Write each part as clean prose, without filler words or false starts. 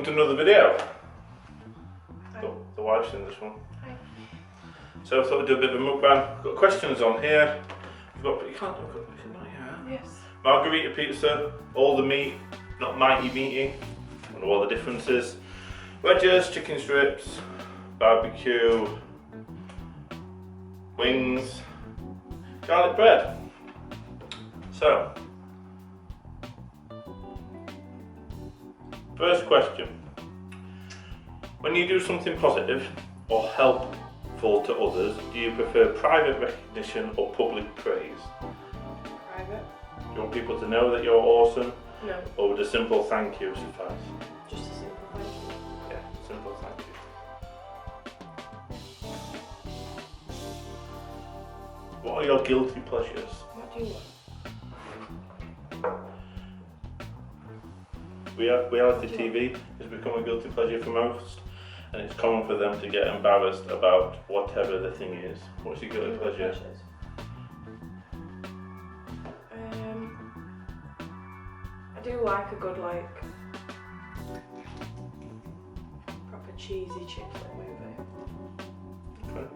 to another video. The wife's in this one. Hi. So I thought we'd do a bit of a mukbang. Got questions on here. You can't look at it. Yes. Margarita pizza, all the meat, not mighty meaty. I don't know what the difference is. Wedges, chicken strips, barbecue, wings, garlic bread. So, first question. When you do something positive or helpful to others, do you prefer private recognition or public praise? Private. Do you want people to know that you're awesome? No. Or would a simple thank you suffice? Just a simple thank you. Yeah, simple thank you. What are your guilty pleasures? What do you want? Reality TV has become a guilty pleasure for most, and it's common for them to get embarrassed about whatever the thing is. What's your guilty pleasure? I do like a good proper cheesy chick flick movie. Okay.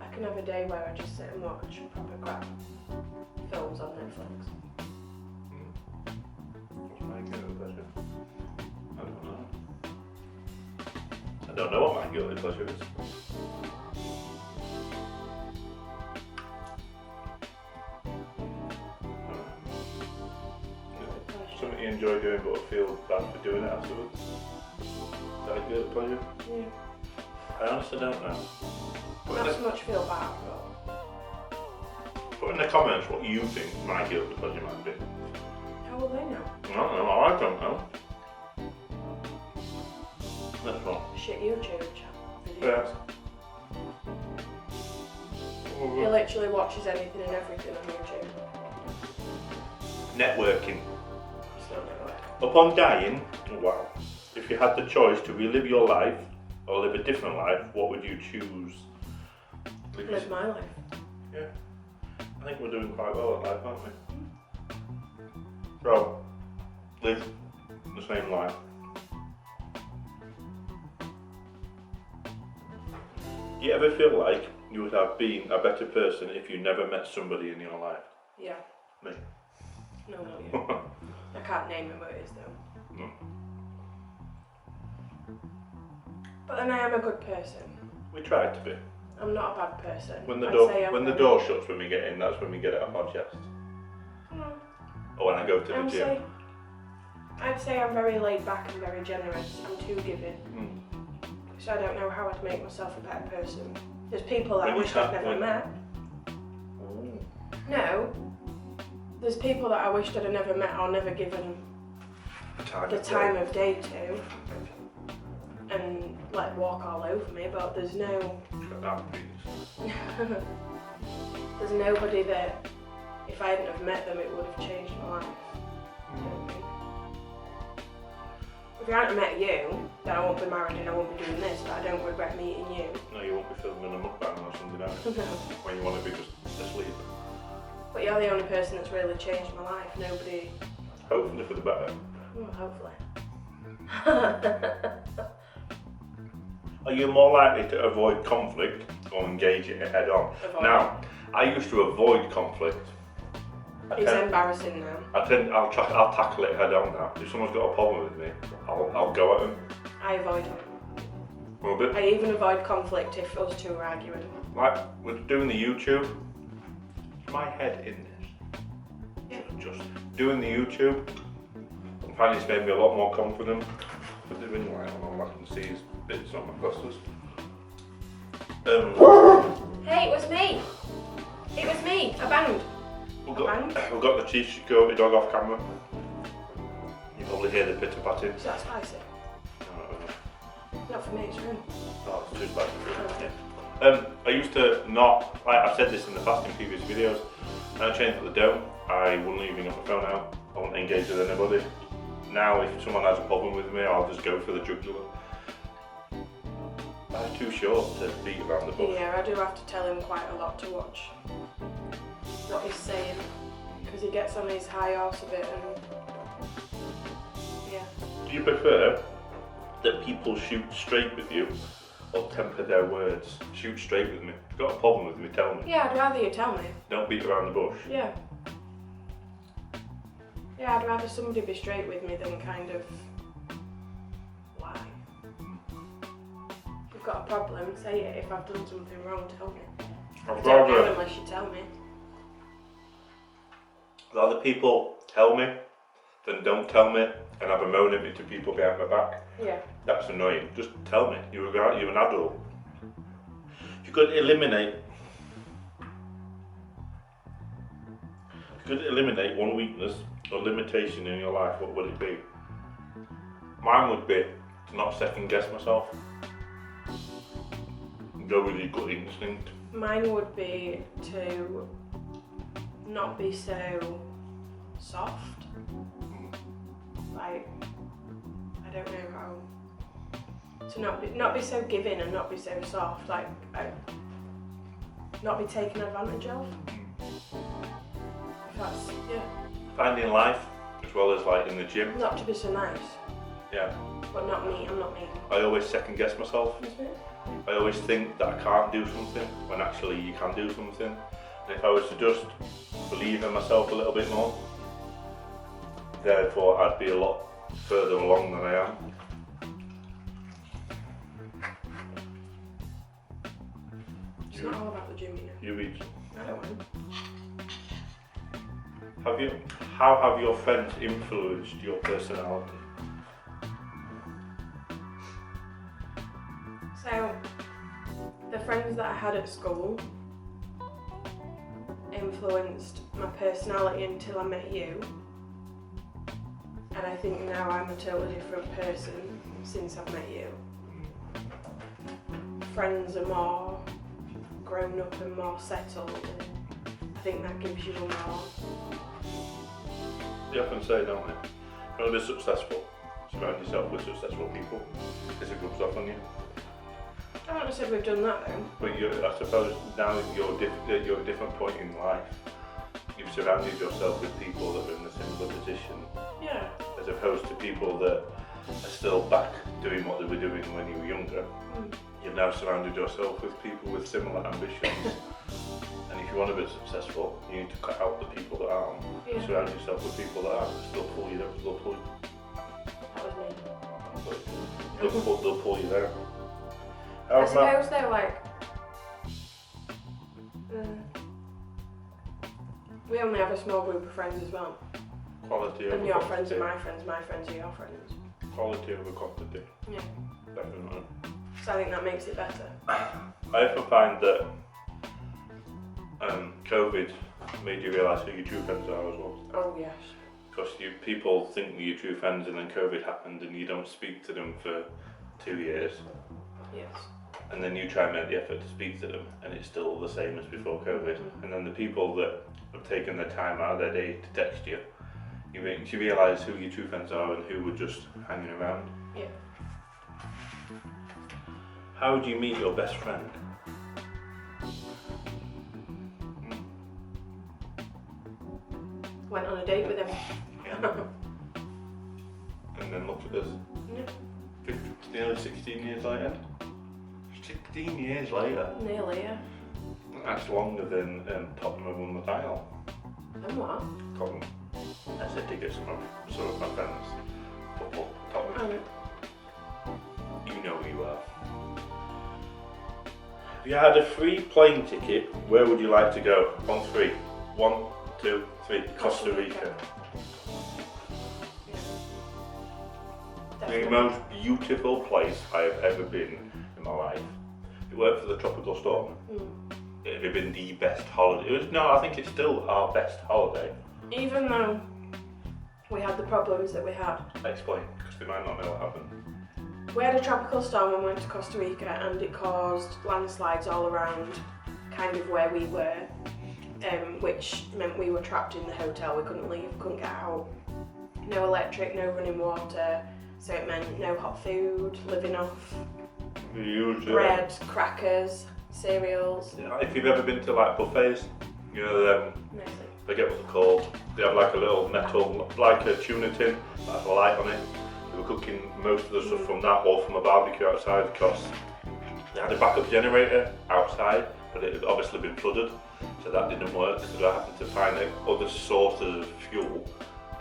I can have a day where I just sit and watch proper crap films on Netflix. What's my guilty pleasure? I don't know. I don't know what my guilty pleasure is. Something you enjoy doing but feel bad for doing it afterwards. Is that a guilty pleasure? Yeah. I honestly don't know. Not so much feel bad, Put in the comments what you think my guilty pleasure might be. how will they know? I don't know, I don't know. That's wrong. Shit YouTube videos. Yeah. He literally watches anything and everything on YouTube. Networking. It's not gonna work. Upon dying, wow, if you had the choice to relive your life or live a different life, what would you choose? Live my life. Yeah. I think we're doing quite well at life, aren't we? So, live the same life. Do you ever feel like you would have been a better person if you never met somebody in your life? Yeah. Me. No, not you. I can't name who it is though. No. But then I am a good person. We try to be. I'm not a bad person. When the I'd say door shuts when we get in, that's when we get it off our chest. Or when I go to the gym. I'd say I'm very laid back and very generous. I'm too giving. So I don't know how I'd make myself a better person. There's people that I wish I'd never met. No. There's people that I wished I'd have never met or never given the time of day to. And let walk all over me, but there's no... There's nobody that, if I hadn't have met them, it would have changed my life. If I hadn't met you, then I won't be married and I won't be doing this, but I don't regret meeting you. No, you won't be filming a mukbang or something else. No. When you want to be just asleep. But you're the only person that's really changed my life. Nobody... Hopefully for the better. Well, hopefully. Are you more likely to avoid conflict or engage it head on? Avoid. Now, I used to avoid conflict. It's embarrassing now. I'll tackle it head on now. If someone's got a problem with me, I'll go at them. I avoid it. A bit. I even avoid conflict if us two are arguing. Like, with doing the YouTube, my head in this. Yeah. Just doing the YouTube, I find it's made me a lot more confident. But the ring light on, I can see his bits on my glasses. Hey, it was me! It was me! I banged! We've got the chief security dog off camera. You probably hear the pitter patting. Is that spicy? Not for me, it's for him. Oh, it's too spicy. Yeah. I used to not, like I've said this in the past in previous videos, and I changed what I don't. I wouldn't even up my phone out. I wouldn't engage with anybody. Now, if someone has a problem with me, I'll just go for the jugular. That's too short to beat around the bush. Yeah, I do have to tell him quite a lot to watch what he's saying, because he gets on his high horse a bit and yeah. Do you prefer that people shoot straight with you or temper their words? Shoot straight with me. If you've got a problem with me, tell me. Yeah, I'd rather you tell me. Don't beat around the bush. Yeah. Yeah, I'd rather somebody be straight with me than kind of lie. If you've got a problem, say it. If I've done something wrong, tell me. I don't know unless you tell me. Rather people tell me than don't tell me and have a moan at me to people behind my back. Yeah. That's annoying. Just tell me. You're an adult. If you could eliminate one weakness or limitation in your life, what would it be? Mine would be to not second guess myself. Go with your gut instinct. Mine would be to not be so soft. Like, I don't know how to not be so giving and not be so soft. Like, not be taken advantage of. That's, yeah. Finding life as well as like in the gym. Not to be so nice. Yeah. But not me. I'm not me. I always second guess myself. I always think that I can't do something when actually you can do something. And if I was to just believe in myself a little bit more, therefore I'd be a lot further along than I am. It's not all about the gym, you know. You eat. I don't want. How have your friends influenced your personality? So, the friends that I had at school influenced my personality until I met you. And I think now I'm a totally different person since I've met you. Friends are more grown up and more settled. And I think that gives you more. You often say, don't you? If you want to be successful, surround yourself with successful people because it rubs off on you. I haven't said we've done that though. But I suppose now that you're at a different point in life, you've surrounded yourself with people that are in a similar position. Yeah. As opposed to people that are still back doing what they were doing when you were younger. You've now surrounded yourself with people with similar ambitions. And if you want to be successful, you need to cut out the people that aren't. Yeah. Surround yourself with people that aren't. They'll pull you there. They'll pull you. That was me. They'll pull you there. I suppose they're like, we only have a small group of friends as well. Quality over and your quantity. friends are my friends are your friends. Quality over quantity. Yeah. Definitely. So I think that makes it better. I often find that COVID made you realise who your true friends are as well. Oh yes. Because people think they're your true friends and then COVID happened and you don't speak to them for 2 years. Yes. And then you try and make the effort to speak to them and it's still the same as before COVID. And then the people that have taken the time out of their day to text you, you realise who your true friends are and who were just hanging around. Yeah. How would you meet your best friend? Went on a date with him. Yeah. And then look at us. Yeah. Nearly 16 years later. 16 years later. Nearly, yeah. That's longer than Tottenham won the title. And what? Tottenham. I said to get some of my friends. Football. Tottenham. You know who you are. If you had a free plane ticket, where would you like to go? On three. 1, 2, 3. Costa Rica. Definitely. The most beautiful place I have ever been in my life. If it weren't for the tropical storm, it would have been the best holiday. I think it's still our best holiday. Even though we had the problems that we had. Explain, because they might not know what happened. We had a tropical storm when we went to Costa Rica and it caused landslides all around kind of where we were, which meant we were trapped in the hotel. We couldn't leave, couldn't get out. No electric, no running water, so it meant no hot food, living off bread, crackers, cereals. Yeah, if you've ever been to like buffets, you know them, I forget what they're called. They have like a little metal, like a tuna tin, that has a light on it, They were cooking most of the stuff from that or from a barbecue outside because they had a backup generator outside, but it had obviously been flooded, so that didn't work. So they happened to find other sources of fuel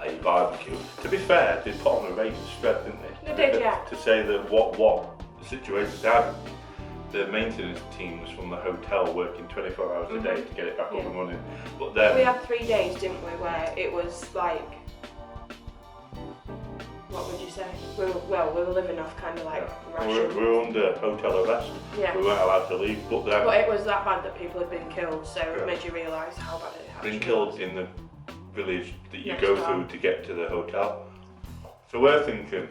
at a barbecue. To be fair, they put on a rate spread, didn't they? They did, yeah. To say that what the situation they had. The maintenance teams from the hotel working 24 hours a day to get it back up and running. But then we had 3 days, didn't we, where it was like, what would you say? We were living off kind of like rations. we were under hotel arrest. Yeah. We weren't allowed to leave. But it was that bad that people had been killed, so it made you realise how bad it had been been. killed in the village that you Next go door. through to get to the hotel. So we're thinking,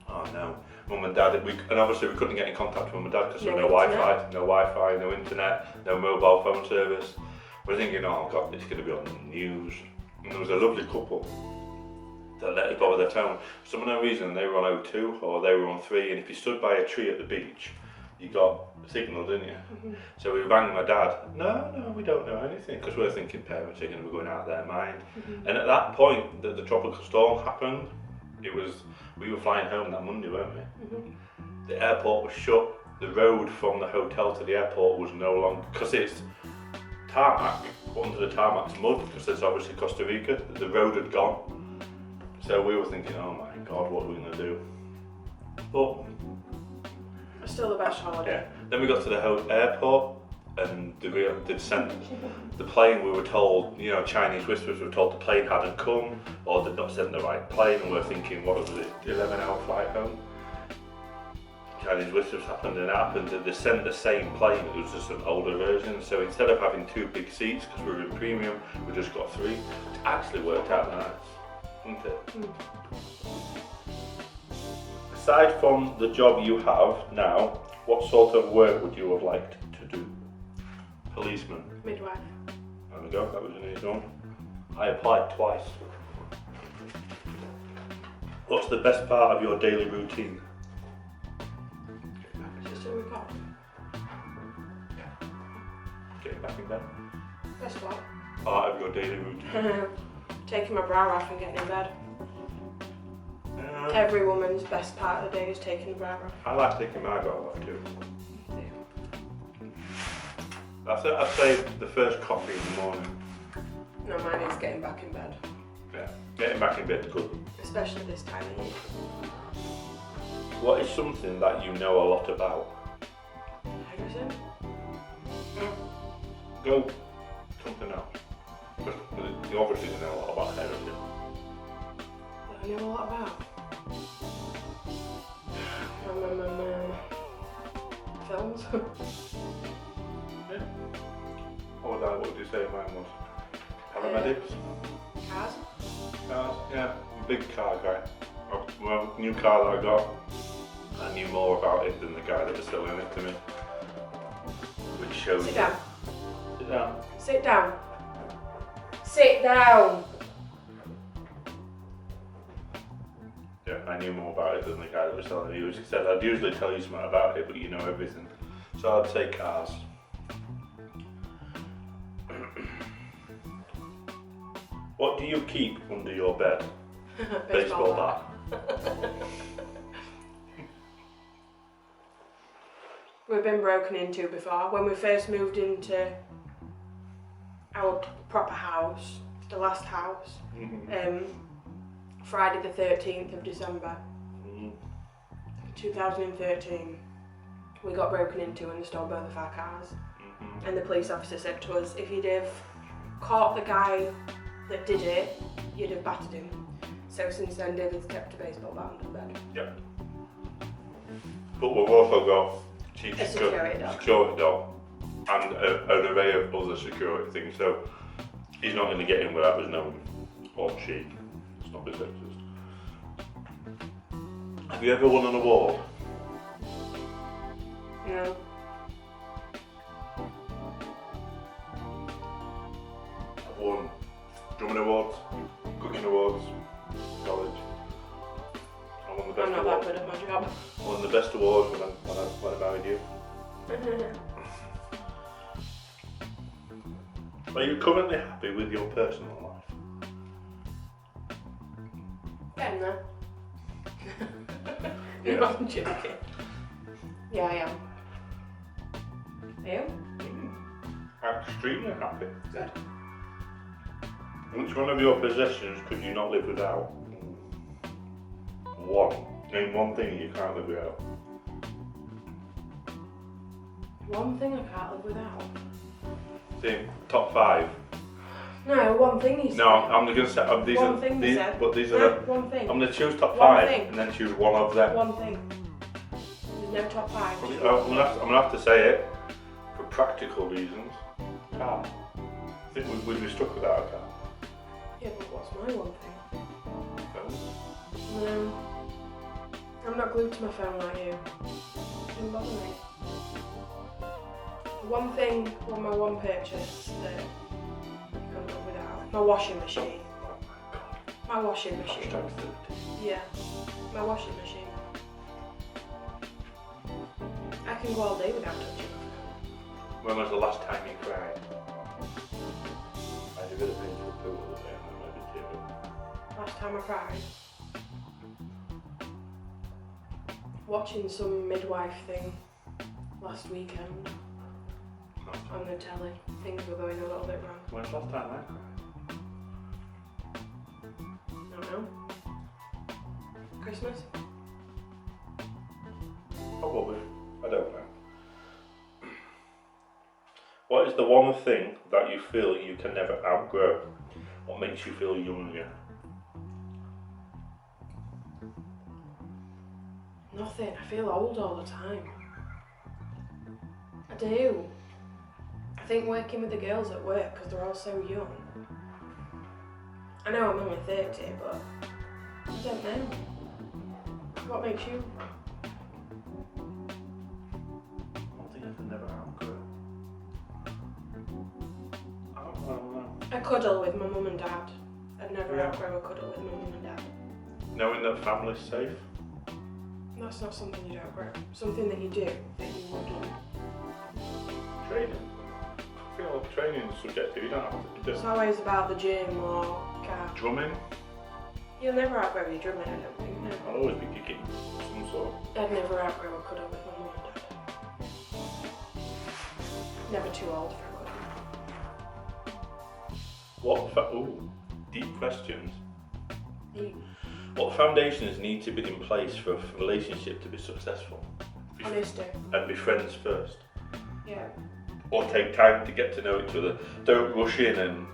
oh no. Mum and Dad, and obviously we couldn't get in contact with Mum and Dad because there was no Wi-Fi, no internet, no mobile phone service. We're thinking, oh God, it's going to be on the news. And there was a lovely couple that let us borrow their phone. For some unknown reason, they were on O2 or they were on 3, and if you stood by a tree at the beach, you got a signal, didn't you? So we rang my dad. No, we don't know anything, because we're thinking parents are going to be going out of their mind. And at that point, that the tropical storm happened, we were flying home that Monday, weren't we? The airport was shut. The road from the hotel to the airport was no longer, because it's tarmac, but under the tarmac's mud, because it's obviously Costa Rica. The road had gone. So we were thinking, oh my God, what are we going to do? But It's still the best holiday. yeah. Then we got to the airport, and they'd sent the plane. We were told, Chinese whispers were told the plane hadn't come, or they'd not sent the right plane, and we're thinking, what was it, 11-hour flight home? Chinese whispers happened, and it happened that they sent the same plane, it was just an older version, so instead of having 2 big seats, because we were in premium, we just got 3, which actually worked out nice, didn't it? Aside from the job you have now, what sort of work would you have liked to do? Policeman. Midwife. There we go, that was an easy one. I applied twice. What's the best part of your daily routine? Just a record. Getting back in bed. Best what? Part of your daily routine. Taking my bra off and getting in bed. Every woman's best part of the day is taking the bra off. I like taking my bra off too. I'd say the first coffee in the morning. No, mine is getting back in bed. Yeah, getting back in bed is good. Especially this time of year. What is something that you know a lot about? Everything? Go something else. But you obviously know a lot about everything. What I know a lot about? Films? Yeah. What would you say mine was? Paramedics? Cars? Cars? Yeah, I'm a big car guy. My new car that I got, I knew more about it than the guy that was selling it to me. Which shows Sit down. Sit down. Sit down. Sit down. Yeah, I knew more about it than the guy that was selling it. He said, I'd usually tell you something about it, but you know everything. So I'd say cars. What do you keep under your bed? Baseball bat. We've been broken into before. When we first moved into our proper house, the last house, Friday the 13th of December 2013, we got broken into and they stole both of our cars. And the police officer said to us, if you'd have caught the guy that did it, you'd have battered him. So since then, David's kept a baseball bat under the bed. Yep. But we've also got cheap A security dog and an array of other security things. So he's not going to get in without us knowing, or she. It's not his sexist. Have you ever won an award? No. I've won drumming awards, cooking awards, college. I won the best I'm not award. that good at my job. I won the best awards when I married you. Are you currently happy with your personal life? Getting there. Yeah. I'm joking. Yeah, I am. Are you? Extremely happy. Good. Which one of your possessions could you not live without? One. Name one thing you can't live without. One thing I can't live without. Think top 5. No, one thing you said. No, I'm going to say these One are thing you these, said. but these No, are the. one thing. I'm going to choose top One 5 thing. and then choose one of them. One thing. There's no top 5. I'm gonna have to say it for practical reasons. Car. I think we'd be stuck without a car. Yeah, but what's my one thing? So, No. I'm not glued to my phone like you. Doesn't bother me. One thing, my one purchase that I can't live without. My washing machine. oh my god. My washing machine. Hashtag 30. Yeah. My washing machine. I can go all day without touching my phone. When was the last time you cried? I had a bit of pain to the pool the other day and I maybe tear up. Last time I cried. Watching some midwife thing last weekend on the telly. Things were going a little bit wrong. When's the last time I cried? I don't know. Christmas? Probably. I don't know. What is the one thing that you feel you can never outgrow? What makes you feel younger? Nothing. I feel old all the time. I do. I think working with the girls at work because they're all so young. I know I'm only 30, but I don't know. What makes you? One thing I can never outgrow. I don't know. A cuddle with my mum and dad. I'd never Yeah. outgrow a cuddle with my mum and dad. Knowing that family's safe. That's not something you'd outgrow. Something that you do that you wouldn't. Training. I feel like training is subjective. You don't have to do It's always about the gym or car. drumming. You'll never outgrow your drumming, I don't think. No. I'll always be kicking some sort. I'd never outgrow a cuddle with my mum and dad. Never too old for a cuddle. Ooh, deep questions. Deep. What foundations need to be in place for a relationship to be successful? Honesty. And be friends first. Yeah. Or take time to get to know each other. Don't rush in and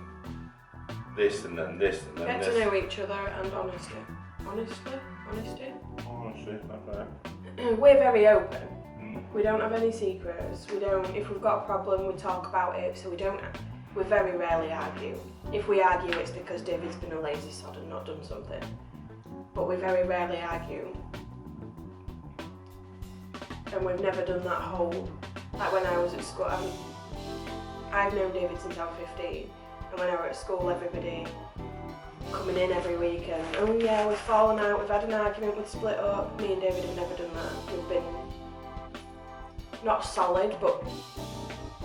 this and then this and then Get this. to know each other and honesty. Honesty? Honestly, okay. We're very open. Mm. We don't have any secrets. We don't. If we've got a problem, we talk about it. So we don't. We very rarely argue. If we argue, it's because David's been a lazy sod and not done something. But we very rarely argue. And we've never done that whole. Like when I was at school, I've known David since I was 15. And when I was at school, everybody coming in every week and, oh yeah, we've fallen out, we've had an argument, we've split up. Me and David have never done that. We've been not solid, but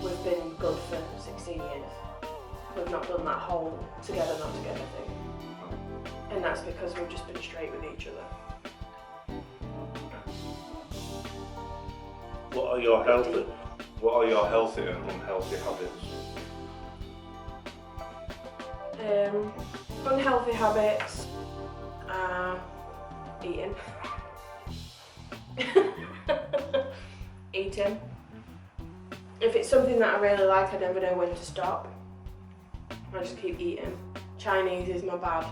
we've been good for 16 years. We've not done that whole together, not together thing. And that's because we've just been straight with each other. What are your healthy and unhealthy habits? Unhealthy habits are eating. Eating. If it's something that I really like, I never know when to stop. I just keep eating. Chinese is my bad.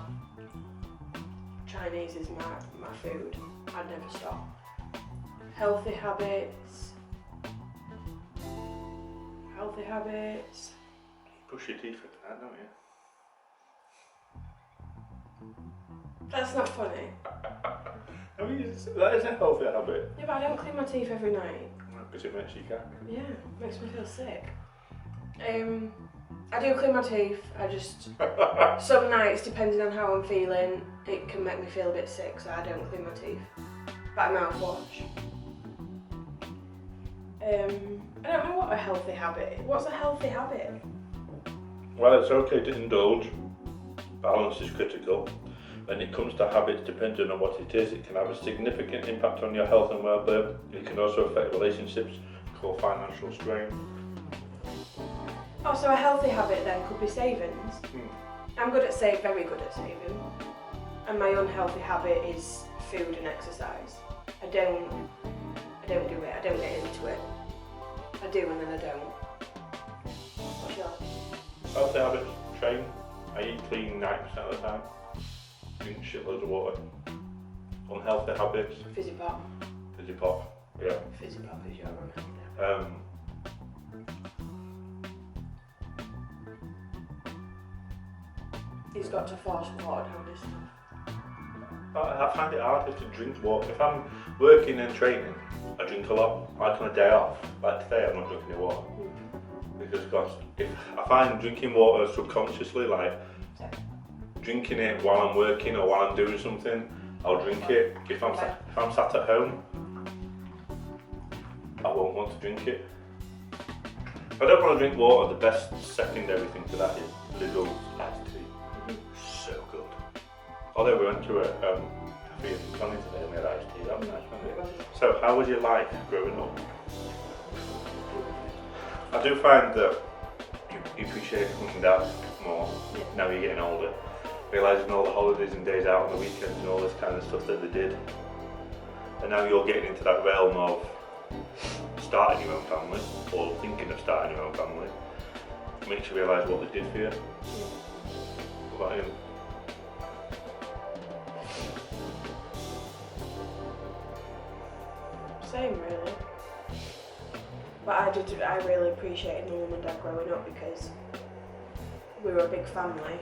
Chinese is my food. I'd never stop. Healthy habits. Healthy habits. You brush your teeth at that, don't you? That's not funny. I mean, that is a healthy habit. Yeah, but I don't clean my teeth every night. Because it makes you cack. Yeah, makes me feel sick. I do clean my teeth. I just some nights, depending on how I'm feeling, it can make me feel a bit sick, so I don't clean my teeth. But I mouthwash. I don't know what a healthy habit is. What's a healthy habit? Well, it's okay to indulge. Balance is critical. When it comes to habits, depending on what it is, it can have a significant impact on your health and well-being. It can also affect relationships, cause financial strain. Oh, so a healthy habit then could be savings. I'm very good at saving. And my unhealthy habit is food and exercise. I don't do it, I don't get into it. I do and then I don't. What's yours? Healthy habits, train. I eat clean 90% of the time. Drink shitloads of water. Unhealthy habits. Fizzy pop. Fizzy pop, yeah. Fizzy pop is your unhealthy. He's got to force water down his stuff. I find it harder to drink water. If I'm working and training, I drink a lot. Like on a day off, like today I'm not drinking any water. Because if I find drinking water subconsciously, like drinking it while I'm working or while I'm doing something, I'll drink it. If I'm sat at home, I won't want to drink it. If I don't want to drink water, the best secondary thing to that is Lidl's iced tea. So good. Although we went to a cafe in König today and we had iced tea, that was nice, wasn't it? So how was your life growing up? I do find that you appreciate mum and dad more now you're getting older. Realising all the holidays and days out on the weekends and all this kind of stuff that they did. And now you're getting into that realm of starting your own family or thinking of starting your own family. It makes you realise what they did for you. What about you? Same really. But I really appreciated my mum and dad growing up because we were a big family,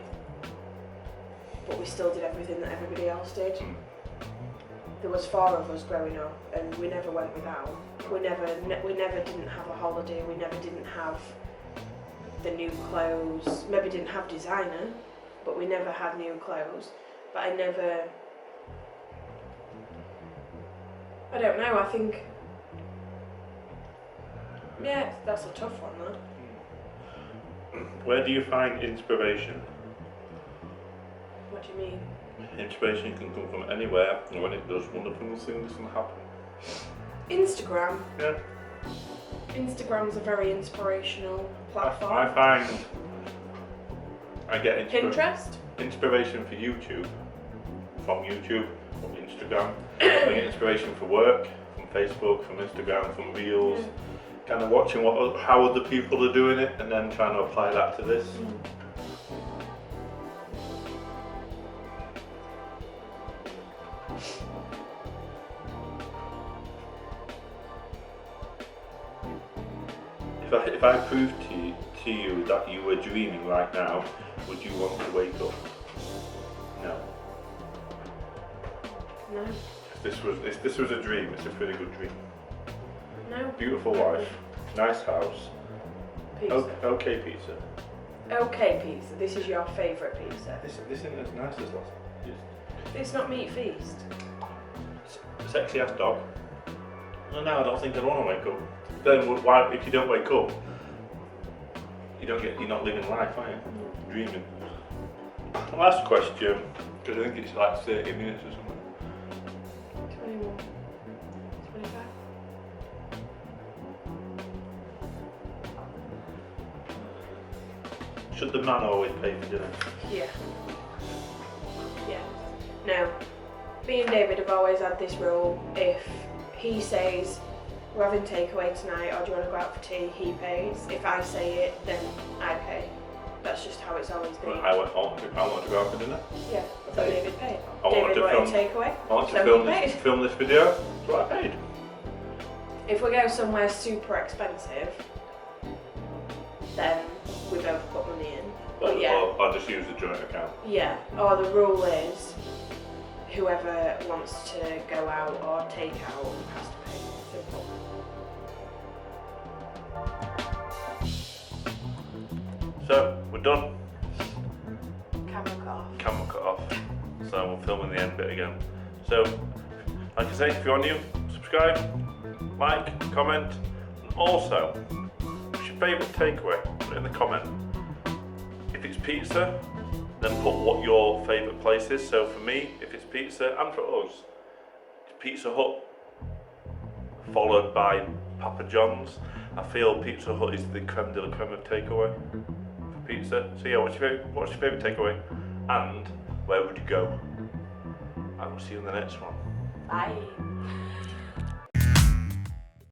but we still did everything that everybody else did. There was 4 of us growing up and we never went without. We never didn't have a holiday, we never didn't have the new clothes, maybe didn't have designer, but we never had new clothes. But I don't know, I think, yeah, that's a tough one though. Where do you find inspiration? What do you mean? Inspiration can come from anywhere, and when it does, wonderful things can happen. Instagram. Yeah. Instagram's a very inspirational platform. I find I get Pinterest? Inspiration for YouTube, from Instagram. I get inspiration for work, from Facebook, from Instagram, from Reels. Kind of watching how other people are doing it and then trying to apply that to this. If I proved to you that you were dreaming right now, would you want to wake up? No. No. If this was a dream, it's a pretty good dream. No. Beautiful wife, nice house. Pizza. Okay pizza. Okay pizza. This is your favourite pizza. This isn't as nice as last. It's not Meat Feast. Sexy ass dog. Well, no, I don't think I'd want to wake up. Then why? If you don't wake up, you're not living life, are you? Dreaming. Last question, because I think it's like 30 minutes or something. 21. 25. Should the man always pay for dinner? Yeah. Yeah. Now, me and David have always had this rule: if he says we're having takeaway tonight, or do you want to go out for tea, he pays. If I say it, then I pay. That's just how it's always been. I want to go out for dinner. Yeah, so David paid. I wanted David to wanted takeaway. I want to So film this video, so I paid. If we go somewhere super expensive, then we both put money in. But yeah. Or I'll just use the joint account. Yeah, or the rule is whoever wants to go out or take out has to pay. Simple. So, we're done. Camera cut off. Camera cut off. So we'll film in the end bit again. So, like I say, if you're new, subscribe, like, comment, and also, what's your favourite takeaway? Put it in the comment. If it's pizza, then put what your favourite place is. So for me, if it's pizza, and for us, it's Pizza Hut, followed by Papa John's. I feel Pizza Hut is the creme de la creme of takeaway for pizza. So yeah, what's your favourite takeaway? And where would you go? I will see you in the next one. Bye.